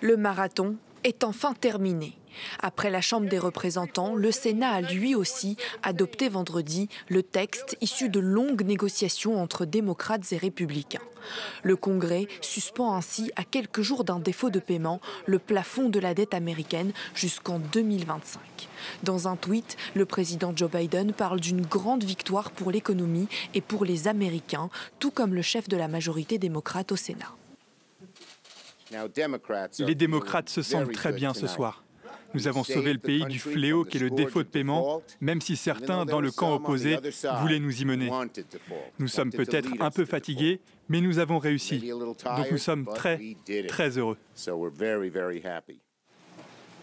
Le marathon est enfin terminé. Après la Chambre des représentants, le Sénat a lui aussi adopté vendredi le texte issu de longues négociations entre démocrates et républicains. Le Congrès suspend ainsi à quelques jours d'un défaut de paiement le plafond de la dette américaine jusqu'en 2025. Dans un tweet, le président Joe Biden parle d'une grande victoire pour l'économie et pour les Américains, tout comme le chef de la majorité démocrate au Sénat. Les démocrates se sentent très bien ce soir. Nous avons sauvé le pays du fléau qu'est le défaut de paiement, même si certains dans le camp opposé voulaient nous y mener. Nous sommes peut-être un peu fatigués, mais nous avons réussi. Donc nous sommes très, très heureux.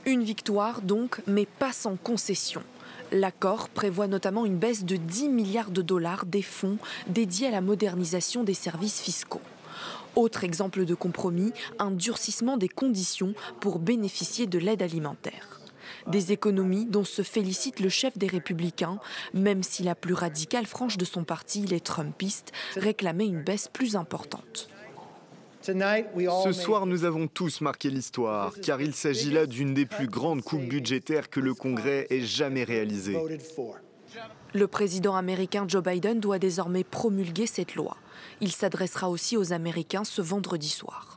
Une victoire donc, mais pas sans concession. L'accord prévoit notamment une baisse de 10 milliards de dollars des fonds dédiés à la modernisation des services fiscaux. Autre exemple de compromis, un durcissement des conditions pour bénéficier de l'aide alimentaire. Des économies dont se félicite le chef des Républicains, même si la plus radicale frange de son parti, les Trumpistes, réclamait une baisse plus importante. Ce soir, nous avons tous marqué l'histoire, car il s'agit là d'une des plus grandes coupes budgétaires que le Congrès ait jamais réalisées. Le président américain Joe Biden doit désormais promulguer cette loi. Il s'adressera aussi aux Américains ce vendredi soir.